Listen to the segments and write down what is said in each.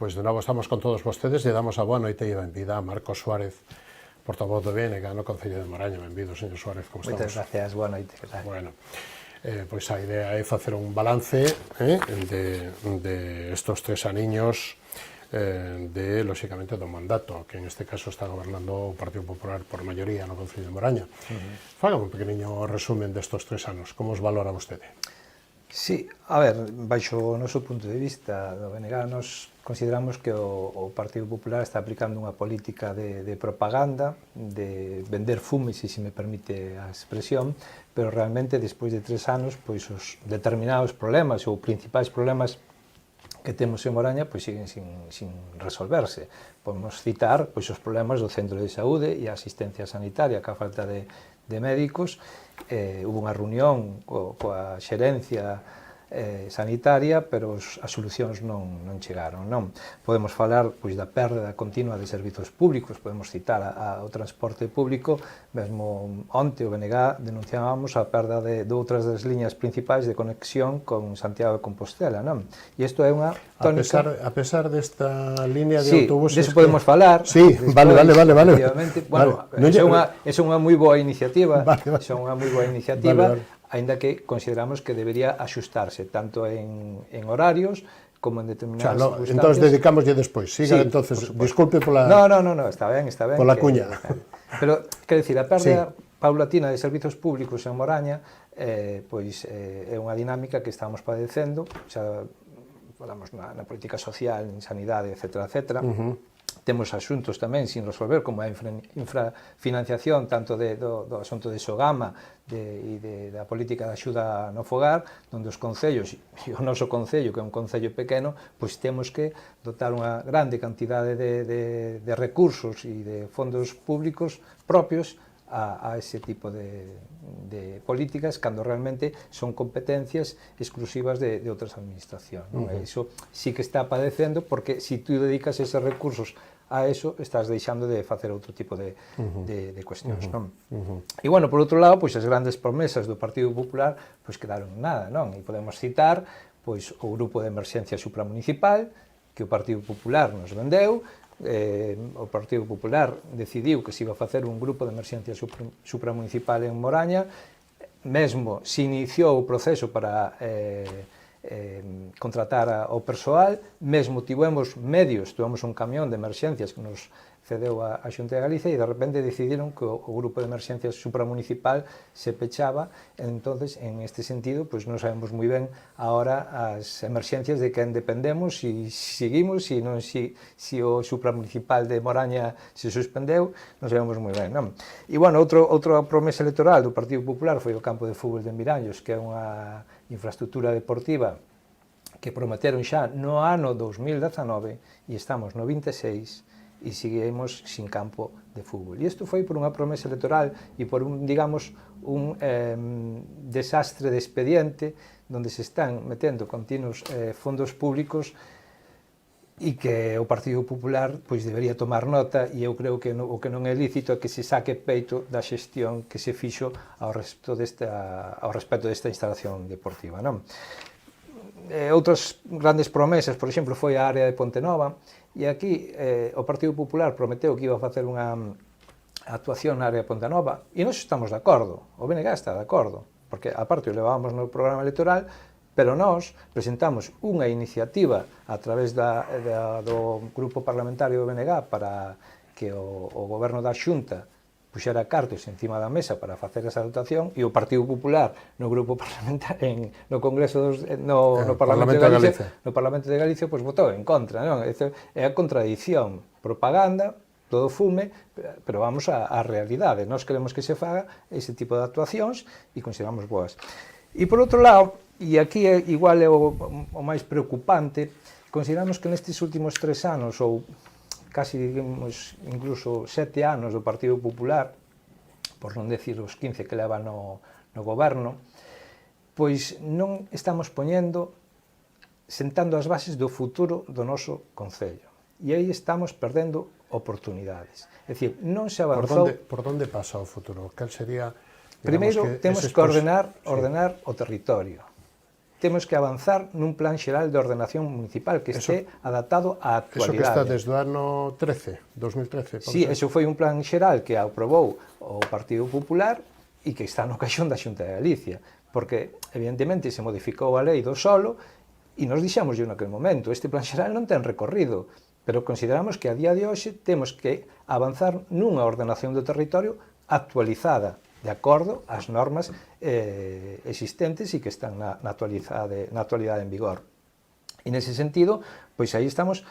Pois de novo estamos con todos vostedes e damos a boa noite e benvida a Marcos Suárez, portavoz do BNG no Concello de Moraña. Benvido, señor Suárez, como estamos? Moitas gracias, boa noite, que tal? Bueno, pois a idea é facer un balance de estos 3 aniños de, lóxicamente, do mandato, que en este caso está gobernando o Partido Popular por maioría no Concello de Moraña. Faga un pequeniño resumen destos 3 anos, como os valora vostede? Sí, a ver, baixo o noso punto de vista do BNG, nos consideramos que o Partido Popular está aplicando unha política de propaganda, de vender fume, se me permite a expresión, pero realmente, despois de 3 anos, pois os determinados problemas ou principais problemas que temos en Moraña pois siguen sin resolverse. Podemos citar pois os problemas do centro de saúde e a asistencia sanitaria, que a falta de médicos. Hubo unha reunión coa xerencia sanitaria, pero as solucións non chegaron. Podemos falar pois da perda continua de servizos públicos, podemos citar o transporte público, mesmo onte o BNG denunciábamos a perda de outras das liñas principais de conexión con Santiago de Compostela. E isto é unha tónica... A pesar desta línea de autobuses... Sí, deso podemos falar. Sí, vale. Bueno, é unha moi boa iniciativa, aínda que consideramos que debería axustarse tanto en horarios como en determinadas circunstancias. Entón, dedicámoslle despois. Siga, sí, entonces, disculpe pola... No, está ben. Pola cuña. Pero, quero dicir, a perda paulatina de servizos públicos en Moraña pois é unha dinámica que estamos padecendo, xa falamos na política social, en sanidade, etcétera. Temos asuntos tamén sin resolver, como a infrafinanciación tanto do asunto de Sogama e da política de axuda no fogar, onde os concellos, e o noso concello, que é un concello pequeno, pois temos que dotar unha grande cantidade de recursos e de fondos públicos propios a ese tipo de políticas, cando realmente son competencias exclusivas de outras administracións. Iso sí que está padecendo, porque se tú dedicas eses recursos a eso, estás deixando de facer outro tipo de cuestións. E, bueno, por outro lado, pois as grandes promesas do Partido Popular pois quedaron nada, e podemos citar pois o grupo de emerxencia supramunicipal, que o Partido Popular nos vendeu. O Partido Popular decidiu que se iba a facer un grupo de emerxencia supramunicipal en Moraña, mesmo se iniciou o proceso para contratar ao persoal, mesmo tivemos medios, tivemos un camión de emerxencias que nos cedeu a Xunta de Galicia, e de repente decidiron que o grupo de emerxencias supramunicipal se pechaba. Entonces, en este sentido, pois non sabemos moi ben agora as emerxencias de quen dependemos, se seguimos, se o supramunicipal de Moraña se suspendeu, non sabemos moi ben. E, bueno, outra promesa electoral do Partido Popular foi o campo de fútbol de Miraños, que é unha infraestructura deportiva que prometeron xa no ano 2019 e estamos no 26 e seguimos sin campo de fútbol. E isto foi por unha promesa electoral e por un desastre de expediente onde se están metendo continuos fondos públicos e que o Partido Popular pois debería tomar nota, e eu creo que o que non é lícito é que se saque peito da xestión que se fixo ao respecto desta instalación deportiva. Outras grandes promesas, por exemplo, foi a área de Pontenova, e aquí o Partido Popular prometeu que iba a facer unha actuación na área de Pontenova, e nós estamos de acordo, o BNG está de acordo, porque aparte o levábamos no programa electoral, pero nós presentamos unha iniciativa a través do grupo parlamentario do BNG para que o goberno da Xunta puxera cartos encima da mesa para facer esa dotación, e o Partido Popular no grupo parlamentario, no Congreso no Parlamento de Galicia pois votou en contra. É a contradición, propaganda, todo fume, pero vamos á realidade. Nós queremos que se faga ese tipo de actuacións e consideramos boas. E por outro lado, e aquí igual é o máis preocupante, consideramos que nestes últimos 3 anos, ou casi, digamos, incluso 7 anos do Partido Popular, por non decir os 15 que leva no goberno, pois non estamos sentando as bases do futuro do noso concello. E aí estamos perdendo oportunidades. É dicir, non se avanzou... Por onde pasa o futuro? Cal sería... Primeiro, temos que ordenar o territorio. temos que avanzar nun plan xeral de ordenación municipal que este adaptado á actualidade. Eso que está desde o ano 2013. Sí, eso foi un plan xeral que aprobou o Partido Popular e que está no caixón da Xunta de Galicia, porque evidentemente se modificou a lei do solo e nos dixemos yo naquele momento, este plan xeral non ten recorrido, pero consideramos que a día de hoxe temos que avanzar nunha ordenación do territorio actualizada, de acordo ás normas existentes e que están na actualidade en vigor. E nese sentido, pois aí estamos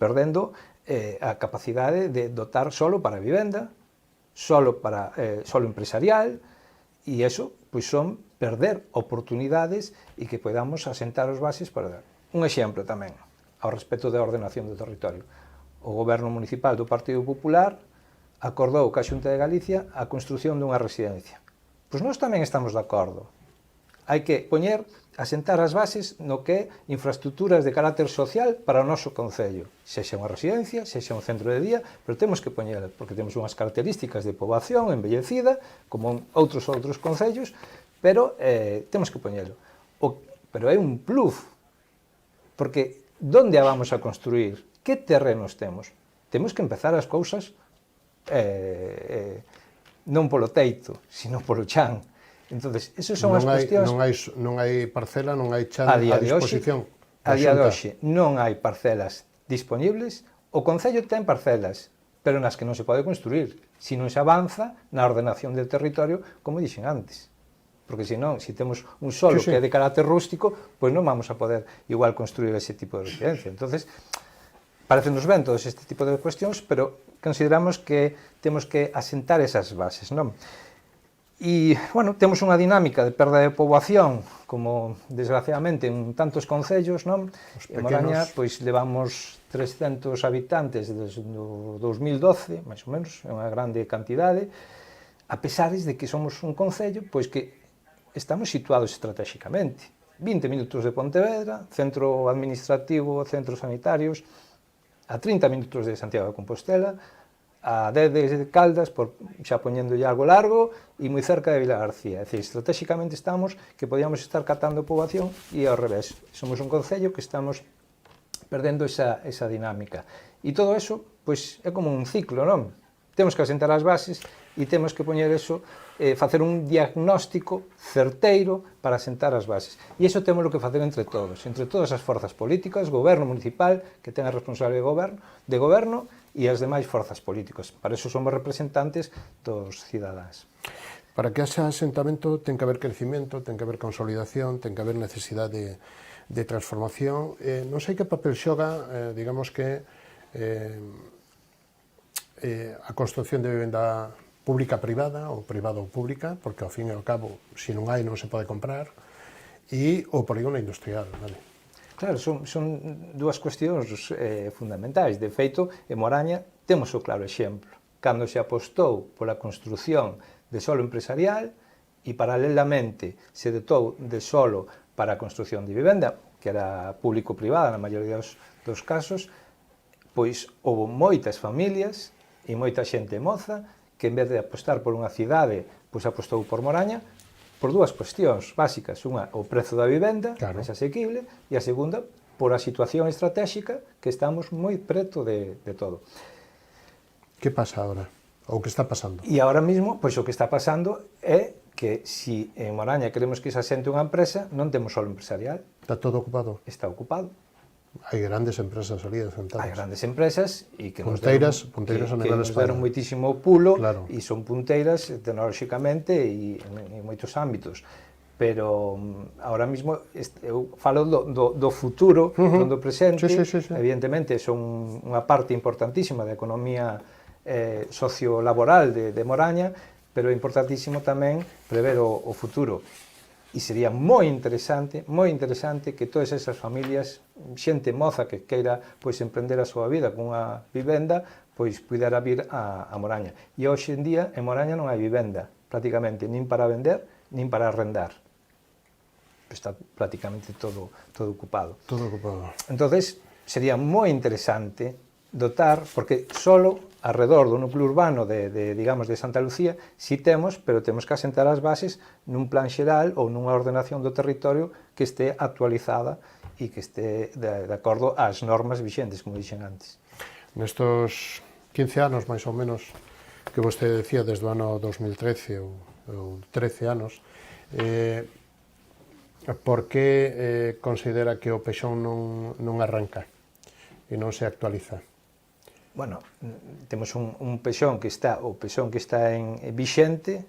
perdendo a capacidade de dotar solo para vivenda, solo empresarial, e iso son perder oportunidades e que podamos asentar os bases para dar. Un exemplo tamén, ao respecto da ordenación do territorio. O goberno municipal do Partido Popular acordou ca Xunta de Galicia a construción dunha residencia. Pois nós tamén estamos de acordo. Hai que asentar as bases no que é infraestructuras de carácter social para o noso concello. Sexa unha residencia, sexa un centro de día, pero temos que poñer, porque temos unhas características de poboación envellecida, como outros concellos, pero temos que poñelo. Pero é un plus, porque onde a vamos a construir? Que terrenos temos? Temos que empezar as cousas non polo teito, sino polo chan. Entonces, esas son as cuestións... Non hai parcela, non hai chan a disposición. A día de hoxe non hai parcelas disponibles. O Concello ten parcelas, pero nas que non se pode construir, se non se avanza na ordenación del territorio, como dixen antes. Porque senón, se temos un solo que é de carácter rústico, pois non vamos a poder igual construir ese tipo de residencia. Entonces, parecennos ben todos este tipo de cuestións, pero consideramos que temos que asentar esas bases, non? E, bueno, temos unha dinámica de perda de poboación, como, desgraciadamente, en tantos concellos, non? En Moraña, pois, levamos 300 habitantes desde o 2012, máis ou menos, é unha grande cantidade, a pesares de que somos un concello, pois, que estamos situados estratégicamente. 20 minutos de Pontevedra, centro administrativo, centros sanitarios, a 30 minutos de Santiago de Compostela, a 10 de Caldas, xa poñéndolle algo largo, e moi cerca de Vila García. É dicir, estratégicamente estamos que podíamos estar catando poboación e ao revés. Somos un concello que estamos perdendo esa dinámica. E todo eso, pois, é como un ciclo, non? Temos que asentar as bases e temos que poñer eso, facer un diagnóstico certeiro para asentar as bases. E iso temos que facer entre todas as forzas políticas, goberno municipal, que ten a responsabilidade de goberno, e as demais forzas políticas. Para iso somos representantes dos cidadáns. Para que haxa asentamento ten que haber crecimiento, ten que haber consolidación, ten que haber necesidade de transformación. Non sei que papel xoga, digamos que a construcción de vivenda pública-privada ou privada-pública, porque ao fin e ao cabo, se non hai, non se pode comprar, e o polígono industrial, vale? Claro, son dúas cuestións fundamentais. De feito, en Moraña temos o claro exemplo. Cando se apostou pola construción de solo empresarial e paralelamente se dotou de solo para a construción de vivenda, que era público-privada na maioría dos casos, pois houve moitas familias e moita xente moza que en vez de apostar por unha cidade, pois apostou por Moraña, por dúas cuestións básicas. Unha, o prezo da vivenda, máis asequible, e a segunda, por a situación estratégica, que estamos moi preto de todo. Que pasa agora? Ou que está pasando? E agora mesmo, pois o que está pasando é que se en Moraña queremos que se asente unha empresa, non temos solo empresarial. Está todo ocupado? Está ocupado. Hai grandes empresas ali sentadas. Hai grandes empresas e que punteiras a nivel de España. Nos deron moitísimo pulo, claro. E son punteiras tecnolóxicamente e en moitos ámbitos. Pero ahora mesmo eu falo do futuro, non do presente. Sí. Evidentemente son unha parte importantísima da economía sociolaboral de Moraña, pero é importantísimo tamén prever o futuro. E sería moi interesante que todas esas familias, xente moza que queira pois emprender a súa vida con unha vivenda, pois pudera vir a Moraña. E hoxe en día en Moraña non hai vivenda, prácticamente, nin para vender, nin para arrendar. Está prácticamente todo ocupado. Todo ocupado. Entonces, sería moi interesante dotar, porque solo alrededor do núcleo urbano digamos, de Santa Lucía, si temos, pero temos que asentar as bases nun plan xeral ou nunha ordenación do territorio que este actualizada e que este de acordo ás normas vixentes, como dixen antes. Nestos 15 anos, máis ou menos, que vostede decía desde o ano 2013 ou 13 anos, por que considera que o Pexón non arranca e non se actualiza? Bueno, temos un Pexón que está, o Pexón que está en vixente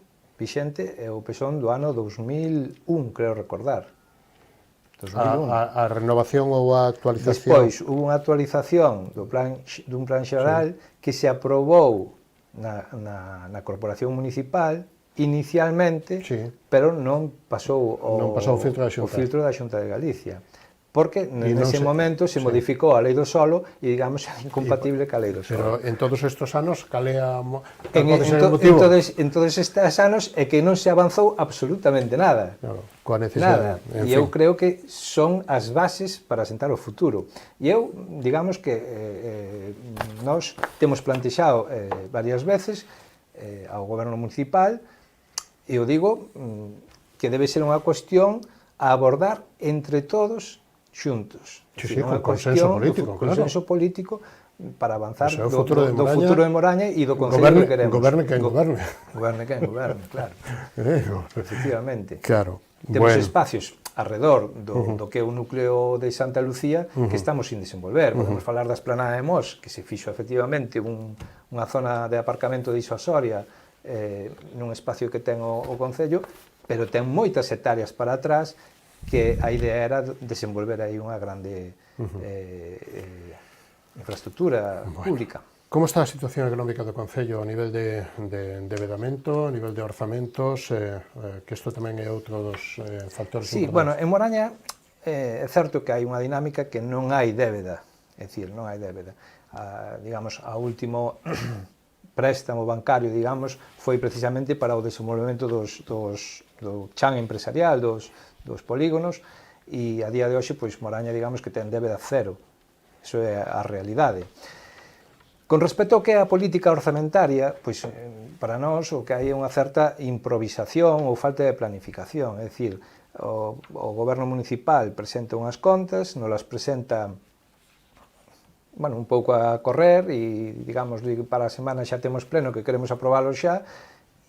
é o Pexón do ano 2001, creo recordar. 2001. A renovación ou a actualización? Despois, hubo unha actualización dun plan xeral que se aprobou na Corporación Municipal inicialmente, pero non pasou o filtro da Xunta de Galicia. Porque nese momento se modificou a lei do solo e, digamos, é incompatible ca lei do solo. Pero en todos estes anos, cal é o motivo? En todos estes anos é que non se avanzou absolutamente nada. Claro, coa necesidade. E eu creo que son as bases para asentar o futuro. E eu, digamos que nós temos plantexado varias veces ao goberno municipal, e eu digo que debe ser unha cuestión a abordar entre todos xuntos. Sí, con consenso político, claro. Consenso político para avanzar do futuro de Moraña e do Concello que queremos. Goberne quen goberne. Goberne quen goberne, claro. Efectivamente. Claro. Temos espacios alrededor do que é o núcleo de Santa Lucía que estamos sin desenvolver. Podemos falar da esplanada de Mos, que se fixo efectivamente unha zona de aparcamento disuasoria nun espacio que ten o Concello, pero ten moitas hectáreas para atrás que a idea era desenvolver aí unha grande infraestructura pública. Como está a situación económica do Concello a nivel de endevedamento, a nivel de orzamentos, que isto tamén é outro dos factores importantes? Sí, bueno, en Moraña é certo que hai unha dinámica que non hai débeda, é dicir, non hai débeda. Digamos, a último préstamo bancario, digamos, foi precisamente para o desenvolvemento do chan empresarial, dos polígonos, e a día de hoxe, pois, Moraña, digamos, que ten débeda cero. Iso é a realidade. Con respecto ao que é a política orzamentaria, pois, para nós, o que hai é unha certa improvisación ou falta de planificación, é dicir, o goberno municipal presenta unhas contas, nos las presenta un pouco a correr e, digamos, para a semana xa temos pleno que queremos aprobalo xa,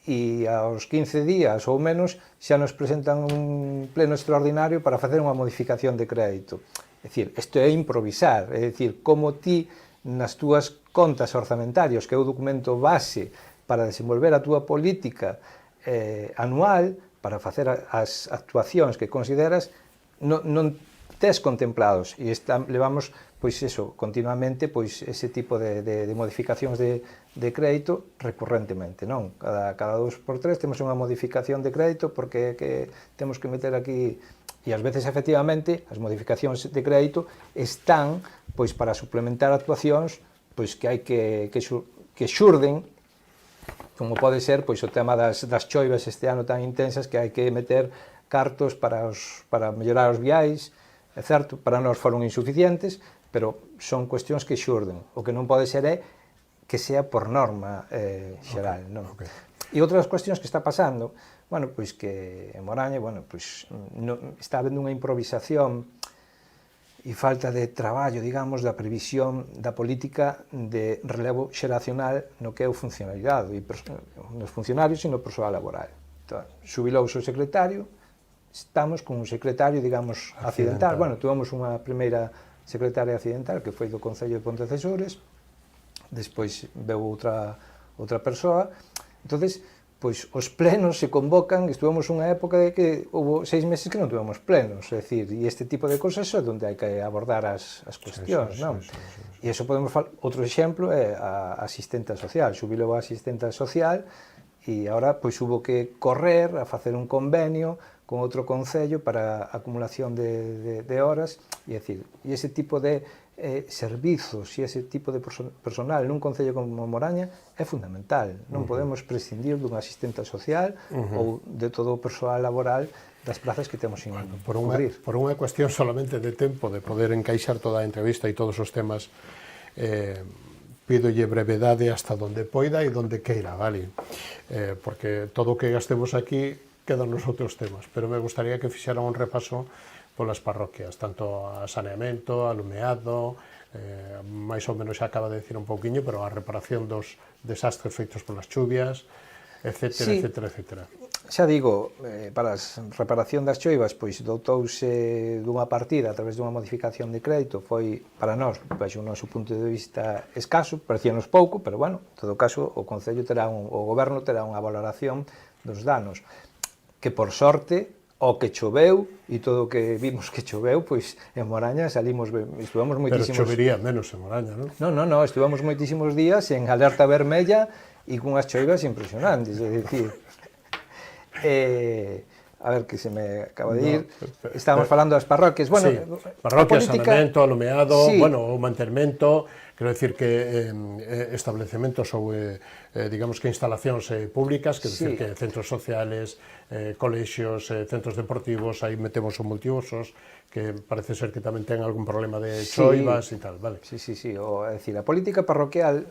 e aos 15 días ou menos xa nos presentan un pleno extraordinario para facer unha modificación de crédito. É dicir, isto é improvisar, é dicir, como ti nas túas contas orzamentarios, que é o documento base para desenvolver a túa política anual, para facer as actuacións que consideras, non tes contemplados, e levamos pois eso, continuamente, pois ese tipo de modificacións de crédito recurrentemente, non? Cada 2x3 temos unha modificación de crédito porque temos que meter aquí, e ás veces, efectivamente, as modificacións de crédito están pois para suplementar actuacións pois que hai que xurden, como pode ser pois o tema das choivas este ano tan intensas que hai que meter cartos para mellorar os viais, é certo, para nós foron insuficientes, pero son cuestións que xurden. O que non pode ser é que sea por norma xeral, non? E outras cuestións que está pasando, pois que en Moraña, pois está habendo unha improvisación e falta de traballo, digamos, da previsión da política de relevo xeracional no que é o funcionalidade, nos funcionarios e no persoal laboral. Xubilouse o secretario, estamos con un secretario, digamos, accidental. Tuvemos unha primeira secretaria accidental que foi do Concello de Pontecesures, despois veu outra persoa. Entonces, pois os plenos se convocan, estuvemos unha época de que houve 6 meses que non tuvemos plenos, é dicir, e este tipo de cousas é onde hai que abordar as cuestións, non? E iso podemos falar, outro exemplo é a asistenta social, xubilou a asistenta social e agora pois hubo que correr a facer un convenio con outro concello para a acumulación de horas, e decir, e ese tipo de servizos e ese tipo de personal nun concello como Moraña é fundamental. Non podemos prescindir dunha asistenta social ou de todo o persoal laboral das plazas que temos sin cubrir. Por unha cuestión solamente de tempo, de poder encaixar toda a entrevista e todos os temas pídolle brevedade hasta donde poida e donde queira, vale? Porque todo o que gastemos aquí quedan nos outros temas, pero me gustaría que fixeran un repaso polas parroquias, tanto a saneamento, alumeado, máis ou menos xa acaba de decir un pouquiño, pero a reparación dos desastres feitos polas chuvias, etcétera, Sí. etcétera, etcétera. Xa digo, para a reparación das choivas, pois doutouse dunha partida a través dunha modificación de crédito, foi para nós, baixo o noso punto de vista escaso, parecíanos pouco, pero bueno, en todo caso o Concello terá o Goberno terá unha valoración dos danos, que por sorte o que choveu e todo o que vimos que choveu, pois en Moraña salimos, estuvamos Pero moitísimos... chovería menos en Moraña, non? Non, estuvamos moitísimos días en alerta vermella e cunhas choivas impresionantes, é dicir... a ver, que se me acaba de ir, estábamos falando das parroquias, bueno, sí, parroquias, política... saneamento, alumeado, sí. bueno, o mantenimento, quero decir que establecementos ou, digamos que instalacións públicas, quero Sí. decir que centros sociales, colexios, centros deportivos, aí metemos os multiusos, que parece ser que tamén ten algún problema de choivas e tal, vale? Sí, é dicir, a política parroquial,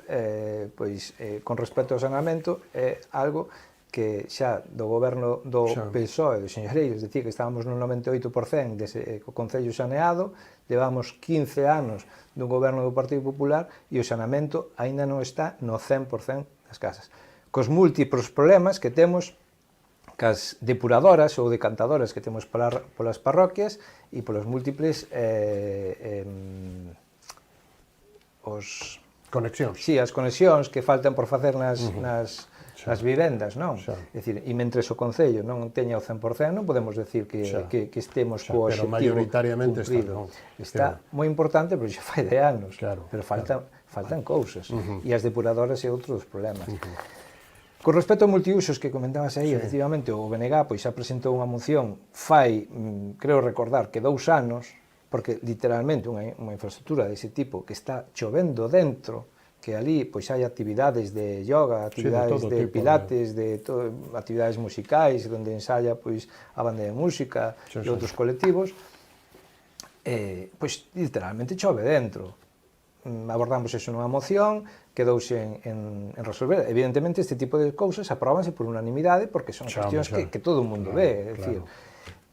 pois, con respecto ao saneamento, é algo que xa do goberno do PSOE, do señoreiros, dicir que estábamos no 98% dese Concello saneado, levamos 15 anos dun goberno do Partido Popular e o saneamento aínda non está no 100% das casas. Cos múltiplos problemas que temos cas depuradoras ou decantadoras que temos polas parroquias e polos múltiples conexións. Sí, as conexións que faltan por facer nas vivendas, non? É dicir, e mentres o Concello non teña o 100%, non podemos decir que estemos co pero obxectivo maioritariamente cumprido. Está moi importante, pero xa fai de anos, claro, pero faltan cousas, e as depuradoras é outro dos problemas. Con respecto ao multiusos que comentabas aí, efectivamente, o BNG pois, xa presentou unha moción fai, creo recordar, que 2 anos, porque literalmente unha infraestructura dese tipo que está chovendo dentro, que ali pois hai actividades de yoga, actividades de pilates, de actividades musicais, onde ensaya pois a banda de música e outros colectivos, pois literalmente chove dentro. Abordamos eso nunha moción, quedouse en resolver. Evidentemente este tipo de cousas apróbanse por unanimidade porque son cuestións que todo o mundo ve, é dicir,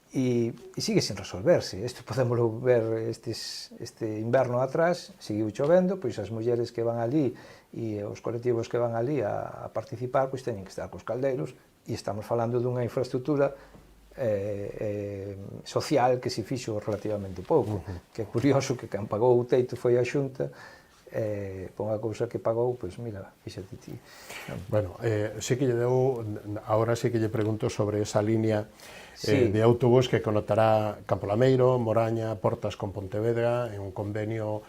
e sigue sin resolverse. Isto podémoslo ver este inverno atrás, seguiu chovendo, pois as mulleres que van ali e os colectivos que van ali a participar, pois teñen que estar cos caldeiros, e estamos falando dunha infraestructura social que se fixo relativamente pouco, que é curioso que quen pagou o teito foi a Xunta, por unha cousa que pagou, pois mira, fíxate ti. Bueno, sí que lle deu, agora sí que lle pregunto sobre esa línea de autobús que conectará Campo Lameiro, Moraña, Portas con Pontevedra, en un convenio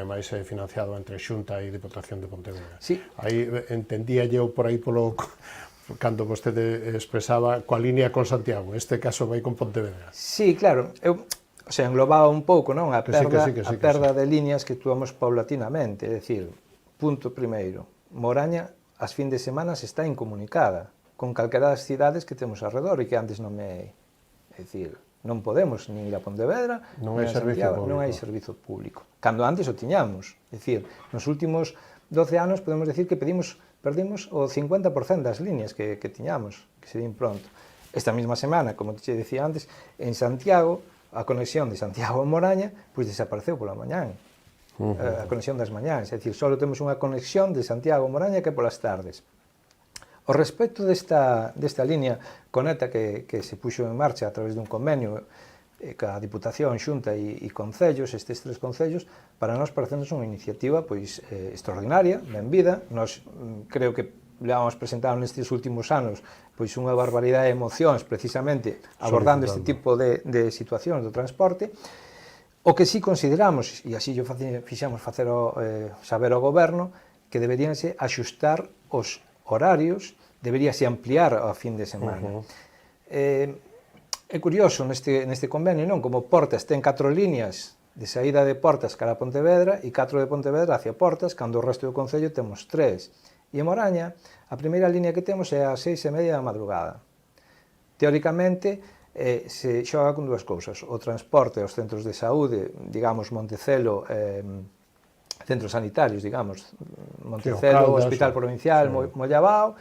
máis financiado entre Xunta e Diputación de Pontevedra. Sí. Aí entendía eu por aí polo cando vostede expresaba coa línea con Santiago, este caso vai con Pontevedra. Sí, claro, o sea, englobaba un pouco, non, a perda de líneas que actuamos paulatinamente, é dicir, punto primeiro, Moraña as fin de semana está incomunicada con calquera das cidades que temos alrededor e que antes non me... É dicir, non podemos nin ir a Pontevedra, non hai servizo público. Non hai servizo público. Cando antes o tiñamos. É dicir, nos últimos 12 anos podemos decir que perdimos o 50% das líneas que tiñamos, que se din pronto. Esta mesma semana, como te decía antes, en Santiago, a conexión de Santiago a Moraña, pois desapareceu pola mañán. A conexión das mañáns, é dicir, só temos unha conexión de Santiago a Moraña que polas tardes. O respecto desta línea conecta que se puxo en marcha a través dun convenio ca Diputación, Xunta e Concellos, estes 3 concellos, para nós parecernos unha iniciativa pois extraordinaria, benvida. Nós creo que levamos presentado nestes últimos anos pois unha barbaridade de emocións precisamente abordando este tipo de situacións do transporte. O que sí consideramos, e así yo fixamos saber ao Goberno, que deberíanse axustar os horarios, deberíase ampliar a fin de semana. É curioso neste convenio, non? Como Portas ten 4 líneas de saída de Portas cara a Pontevedra e 4 de Pontevedra hacia Portas, cando o resto do concello temos 3. E en Moraña, a primeira línea que temos é a 6:30 da madrugada. Teóricamente, se xoga con 2 cousas. O transporte aos centros de saúde, digamos Montecelo, centros sanitarios, digamos, Montecelo, Caldas, Hospital Provincial, sí. Mollabao,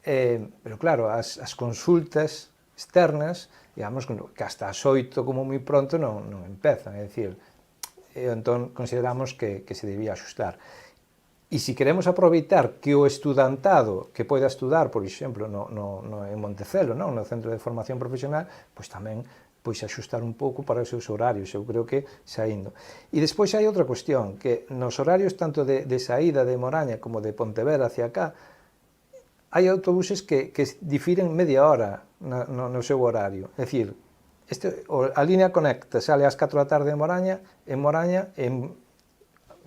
pero claro, as consultas externas, digamos, que hasta as 8 como moi pronto non empezan, é dicir, entón consideramos que se debía axustar. E se queremos aproveitar que o estudantado que poida estudar, por exemplo, en Montecelo, no Centro de Formación Profesional, pois tamén axustar un pouco para os seus horarios, eu creo que saindo. E despois hai outra cuestión, que nos horarios tanto de saída de Moraña como de Pontevedra hacia acá, hai autobuses que difiren media hora no seu horario. É dicir, a línea Conecta sale ás 4 da tarde en Moraña,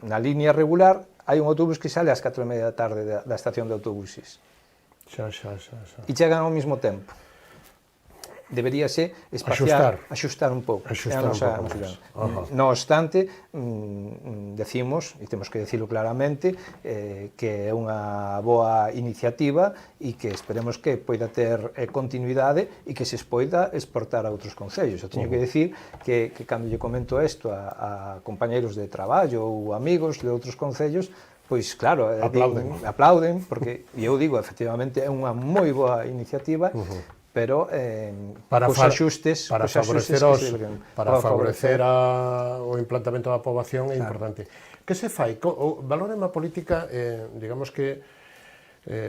na línea regular hai un autobús que sale ás 4:30 da tarde da estación de autobuses. Xa. E chegan ao mesmo tempo. Deberíase axustar un pouco. Non obstante, decimos, e temos que dicilo claramente, que é unha boa iniciativa e que esperemos que poida ter continuidade e que se poida exportar a outros concellos. Eu teño que dicir que cando lle comento isto a compañeiros de traballo ou amigos de outros concellos, pois claro, aplauden, porque eu digo, efectivamente, é unha moi boa iniciativa, pero os axustes para favorecer o implantamento da poboación é importante. Que se fai? Valórema política, digamos que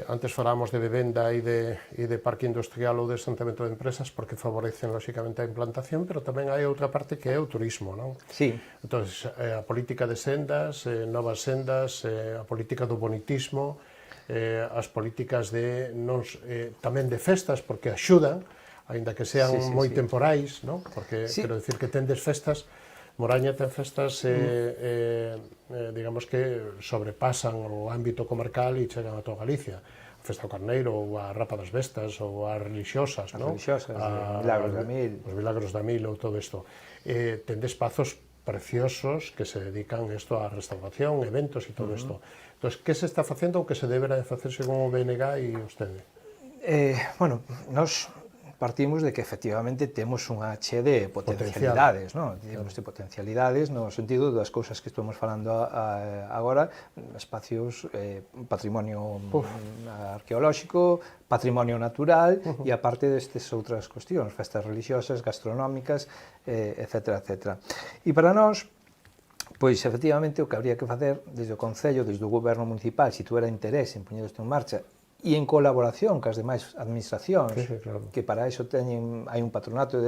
antes falábamos de vivenda e de parque industrial ou de asentamento de empresas porque favorecen lóxicamente a implantación, pero tamén hai outra parte que é o turismo, non? Sí. Entón, a política de sendas, novas sendas, a política do bonitismo, as políticas tamén de festas, porque axudan, aínda que sean moi temporais, non? Porque, quero dicir que tendes festas, Moraña ten festas, digamos que sobrepasan o ámbito comarcal e chegan a toda Galicia. A Festa do Carneiro, ou a Rapa das Vestas, ou as religiosas, non? As religiosas, Milagros da Mil. Os Milagros da Mil, ou todo isto. Tendes espazos preciosos que se dedican isto á restauración, eventos e todo isto. Entón, que se está facendo ou que se deberá de facer según o BNG e vostede? Bueno, nós partimos de que efectivamente temos unha che de potencialidades, non? Temos de potencialidades no sentido das cousas que estamos falando agora, espacios, patrimonio arqueolóxico, patrimonio natural e aparte destes outras cuestións, festas religiosas, gastronómicas, etc. E para nós, pois efectivamente o que habría que facer desde o Concello, desde o Goberno Municipal, se tuera interés en poñer isto en marcha, e en colaboración cas demais administracións, que para iso hai un patronato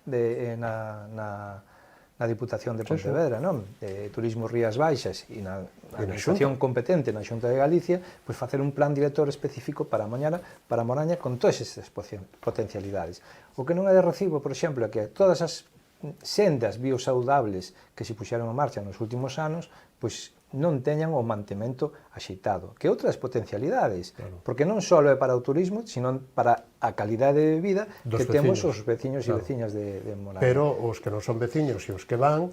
na Diputación de Pontevedra, non? De Turismo Rías Baixas e na administración competente na Xunta de Galicia, pois facer un plan director específico para Moraña con todas estas potencialidades. O que non é de recibo, por exemplo, é que todas as sendas biosaudables que se puxeron en marcha nos últimos anos, pois non teñan o mantemento axeitado, que outras potencialidades, porque non só é para o turismo, sino para a calidade de vida que temos os veciños e veciñas de Moraña. Pero os que non son veciños e os que van,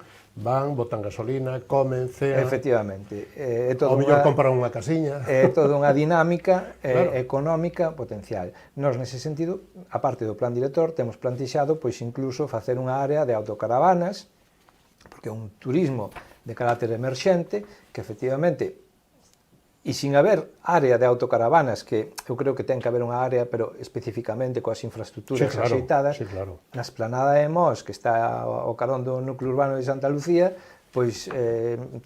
botan gasolina, comen, cean... Efectivamente. Ao mellor compran unha casiña. É toda unha dinámica económica potencial. Nos, nese sentido, a parte do plan director, temos plantexado, pois, incluso facer unha área de autocaravanas, porque é un turismo de carácter emerxente, que efectivamente, e sin haber área de autocaravanas, que eu creo que ten que haber unha área, pero especificamente coas infraestructuras axeitadas, na esplanada de Mos, que está ao carón do núcleo urbano de Santa Lucía, pois,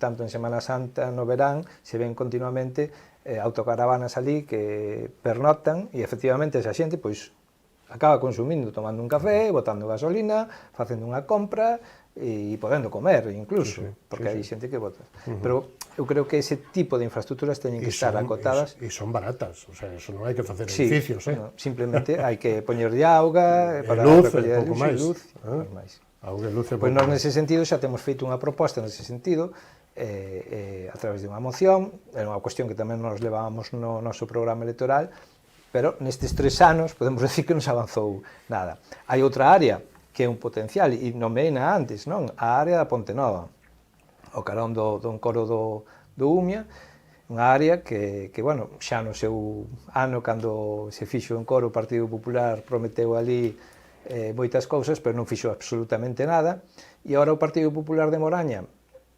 tanto en Semana Santa, no verán, se ven continuamente autocaravanas ali que pernotan, e efectivamente esa xente, pois, acaba consumindo, tomando un café, botando gasolina, facendo unha compra, e podendo comer incluso, porque hai xente que bota. Pero eu creo que ese tipo de infraestructuras teñen que estar acotadas. E son baratas, o sea, eso non hai que facer edificios, simplemente hai que poñer de auga, para recoller luz e luz. Auga e luz. Pois nós nese sentido xa temos feito unha proposta nese sentido, a través de unha moción, é unha cuestión que tamén nos levábamos no noso programa electoral, pero nestes 3 anos podemos decir que non se avanzou nada. Hai outra área que é un potencial, e nomeina antes, non? A área da Ponte Nova, o carón do encoro do Umia, unha área que, bueno, xa no seu ano, cando se fixo o encoro, o Partido Popular prometeu ali moitas cousas, pero non fixo absolutamente nada, e agora o Partido Popular de Moraña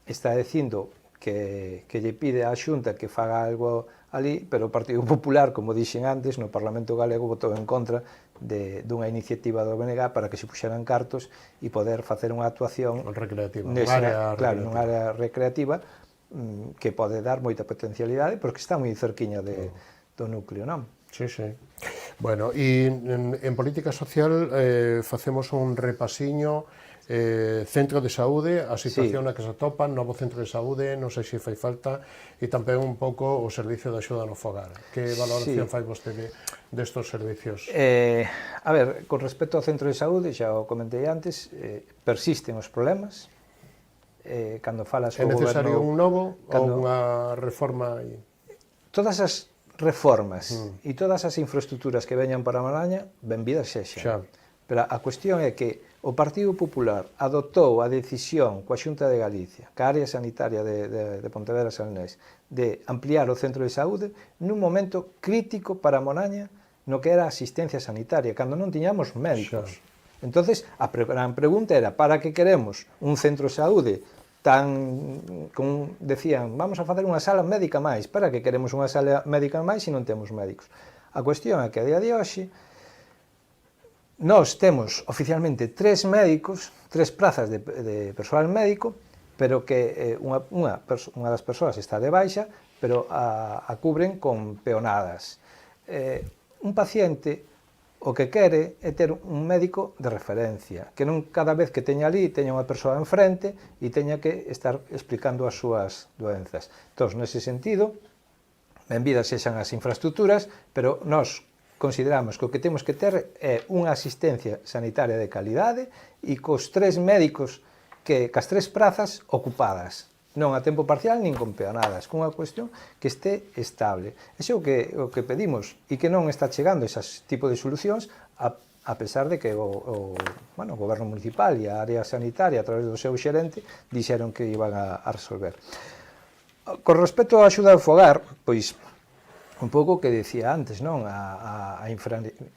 está dicindo que lle pide á Xunta que faga algo ali, pero o Partido Popular, como dixen antes, no Parlamento Galego votou en contra dunha iniciativa do BNG para que se puxeran cartos e poder facer unha actuación nunha área recreativa que pode dar moita potencialidade porque está moi cerquiña do núcleo, non? Sí, sí. Bueno, e en política social facemos un repasiño centro de saúde, a situación na que se atopan, novo centro de saúde, non sei se fai falta, e tamén un pouco o servicio de axuda no fogar. Que valoración fai vostede destos servicios? A ver, con respecto ao centro de saúde, xa o comentei antes, persisten os problemas. Cando falas co goberno... É necesario un novo ou unha reforma? Todas as reformas e todas as infraestructuras que veñan para a Moraña, benvidas sexan. Pero a cuestión é que o Partido Popular adoptou a decisión coa Xunta de Galicia, ca área sanitaria de Pontevedra Salnés, de ampliar o centro de saúde nun momento crítico para a Moraña no que era a asistencia sanitaria, cando non tiñamos médicos. Entonces, a gran pregunta era, para que queremos un centro de saúde decían, vamos a facer unha sala médica máis, para que queremos unha sala médica máis se non temos médicos? A cuestión é que a día de hoxe nós temos oficialmente 3 médicos, 3 prazas de persoal médico, pero que unha das persoas está de baixa, pero a cubren con peonadas. Un paciente o que quere é ter un médico de referencia, que non cada vez que teña ali teña unha persoa enfrente e teña que estar explicando as súas doenzas. Entón, nese sentido, benvidas sexan as infraestructuras, pero nós consideramos que o que temos que ter é unha asistencia sanitaria de calidade e cos 3 médicos, cas 3 prazas ocupadas, non a tempo parcial nin con peonadas, cunha cuestión que este estable. Iso é o que pedimos e que non está chegando ese tipo de solucións a pesar de que o goberno municipal e a área sanitaria a través do seu xerente dixeron que iban a resolver. Con respecto á axuda ao fogar, pois un pouco o que decía antes, non? A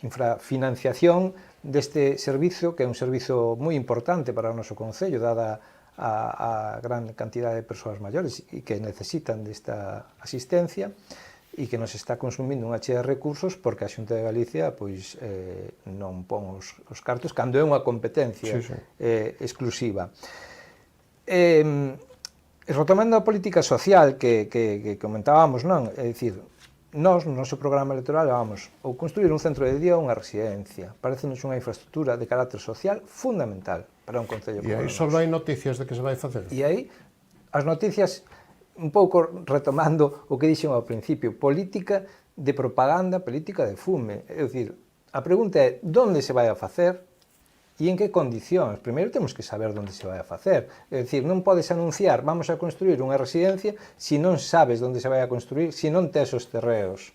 infrafinanciación deste servizo, que é un servizo moi importante para o noso concello, dada a gran cantidad de persoas maiores e que necesitan desta asistencia e que nos está consumindo unha chea de recursos porque a Xunta de Galicia pois non pon os cartos cando é unha competencia exclusiva. Retomando a política social que comentábamos, non? É dicir, nós, no noso programa electoral, vamos ou construir un centro de día ou unha residencia. Parécenos unha infraestructura de carácter social fundamental para un concello como o noso. E aí só hai noticias de que se vai facer? E aí, as noticias, un pouco retomando o que dixen ao principio, política de propaganda, política de fume. É dicir, a pregunta é, onde se vai a facer e en que condicións? Primeiro temos que saber onde se vai a facer. É dicir, non podes anunciar, vamos a construir unha residencia, se non sabes onde se vai a construir, se non tes os terreos.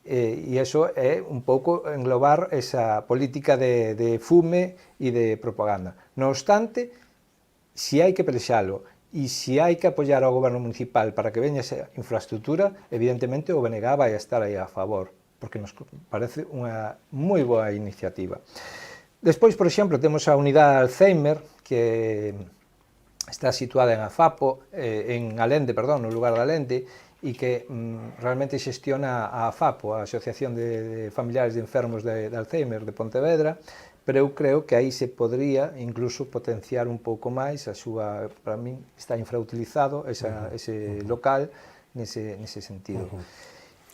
E iso é un pouco englobar esa política de fume e de propaganda. Non obstante, se hai que pelexalo e se hai que apoiar ao goberno municipal para que veña esa infraestructura, evidentemente o BNG vai estar aí a favor, porque nos parece unha moi boa iniciativa. Despois, por exemplo, temos a unidade Alzheimer, que está situada en Afapo, en Alende, perdón, no lugar de Alende, e que realmente xestiona a AFAPO, a Asociación de Familiares de Enfermos de Alzheimer de Pontevedra, pero eu creo que aí se podría incluso potenciar un pouco máis a súa, para min está infrautilizado ese local nese sentido.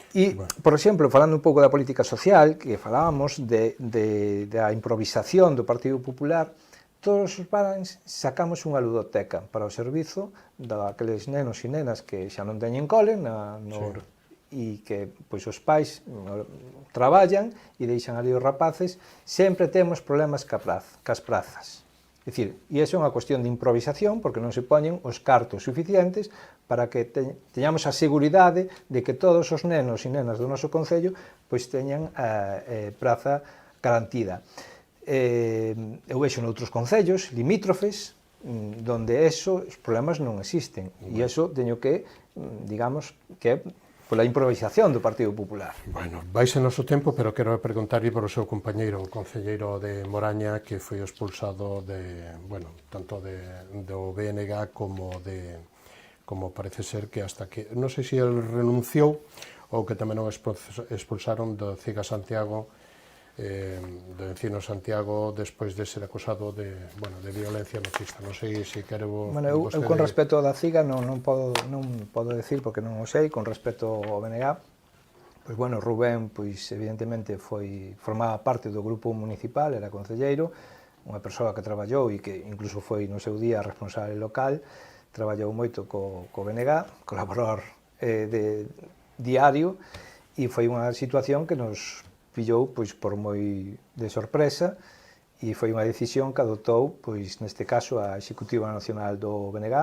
E, por exemplo, falando un pouco da política social, que falábamos da improvisación do Partido Popular, todos os pais sacamos unha ludoteca para o servizo daqueles nenos e nenas que xa non teñen cole e que pois os pais traballan e deixan ali os rapaces, sempre temos problemas cas prazas. É dicir, e iso é unha cuestión de improvisación porque non se poñen os cartos suficientes para que teñamos a seguridade de que todos os nenos e nenas do noso concello pois teñan praza garantida. Eu vexo noutros concellos limítrofes donde os problemas non existen e iso teño que, digamos, que é pola improvisación do Partido Popular. Bueno, vaise noso tempo, pero quero preguntarlle por o seu compañeiro, o concelleiro de Moraña, que foi expulsado tanto do BNG como como parece ser que hasta que, non sei se el renunciou ou que tamén o expulsaron do CIGA Santiago, do Encino Santiago, despois de ser acusado de violencia machista. Non sei se quero... Bueno, eu con respecto da CIGA non podo decir, porque non o sei. Con respecto ao BNG, pois, bueno, Rubén, pois, evidentemente, formaba parte do grupo municipal, era concelleiro, unha persoa que traballou e que incluso foi no seu día responsable local, traballou moito co BNG, colaborador diario, e foi unha situación que nos pillou pois por moi de sorpresa, e foi unha decisión que adoptou, pois neste caso, a Executiva Nacional do BNG.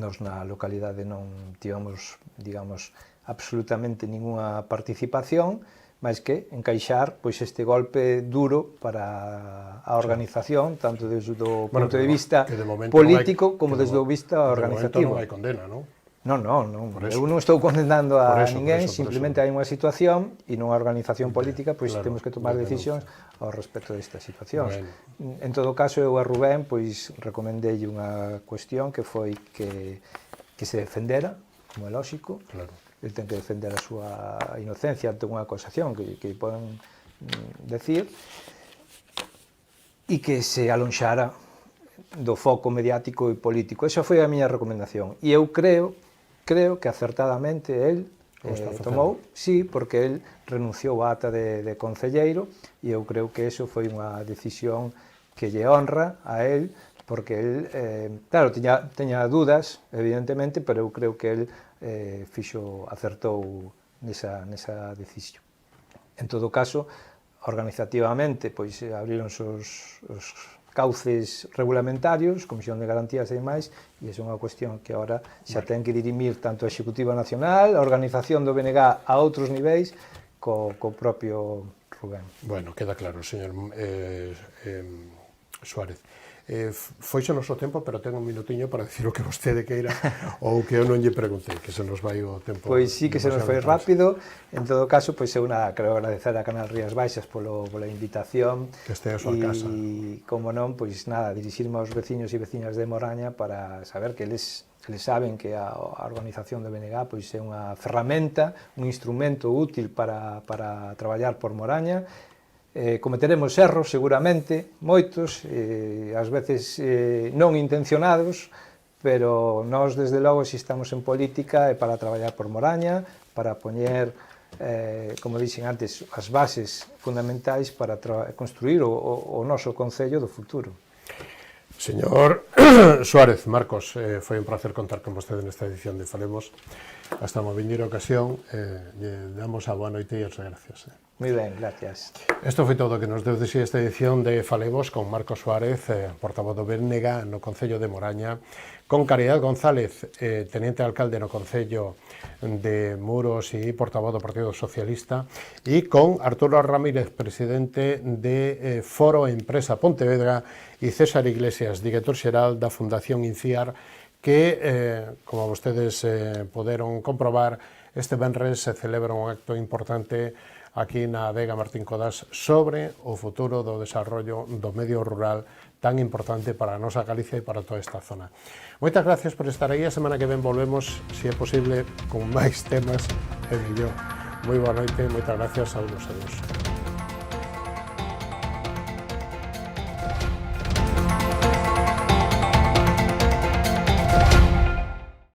Nos na localidade non tivemos, digamos, absolutamente ninguna participación, máis que encaixar pois este golpe duro para a organización, tanto desde o punto de vista político como desde o vista organizativo. De momento non hai condena, non? Non, eu non estou condenando a ninguén, simplemente hai unha situación e nunha organización política, pois temos que tomar decisións ao respecto desta situación. En todo caso, eu a Rubén pois recomendei unha cuestión que foi que se defendera, como é lóxico. Ele ten que defender a súa inocencia ante unha acusación que poden decir, e que se alonxara do foco mediático e político. Esa foi a miña recomendación. E eu creo que acertadamente el tomou, sí, porque el renunciou á ata de concelleiro, e eu creo que eso foi unha decisión que lle honra a el, porque el, claro, teña dúdas, evidentemente, pero eu creo que el acertou nesa decisión. En todo caso, organizativamente, pois abrironse os cauces regulamentarios, Comisión de Garantías e demais, e é unha cuestión que agora xa ten que dirimir tanto a Executiva Nacional, a organización do BNG a outros niveis, co propio Rubén. Bueno, queda claro, señor Suárez. Foixe o noso tempo, pero ten un minutiño para dicir o que vostede queira ou que eu non lle preguntei, que se nos vai o tempo. Pois sí que se nos foi rápido. En todo caso, pois eu quero agradecer a Canal Rías Baixas pola invitación. Que este a súa casa. E, como non, pois nada, dirixirme aos veciños e veciñas de Moraña para saber que eles saben que a organización do BNG pois é unha ferramenta, un instrumento útil para traballar por Moraña. Cometeremos erros, seguramente, moitos, ás veces non intencionados, pero nós, desde logo, se estamos en política é para traballar por Moraña, para poñer, como dixen antes, as bases fundamentais para construir o noso concello do futuro. Señor Suárez, Marcos, foi un placer contar con vostede nesta edición de Falemos. Hasta unha vindeira ocasión, lle damos a boa noite e as gracias. Moi ben, gracias. Isto foi todo o que nos deu de si esta edición de Falemos con Marcos Suárez, portavoz do BNG no Concello de Moraña, con Caridad González, teniente alcalde no Concello de Muros e portavoz do Partido Socialista, e con Arturo Ramírez, presidente de Foro Empresa Pontevedra, e César Iglesias, director xeral da Fundación INCIAR, que, como vostedes poderon comprobar, este venres se celebra un acto importante aquí na Adega Martín Codás sobre o futuro do desarrollo do medio rural tan importante para a nosa Galicia e para toda esta zona. Moitas gracias por estar aí. A semana que ven volvemos, se é posible, con máis temas e mellor. Moi boa noite, moitas gracias, saúdos.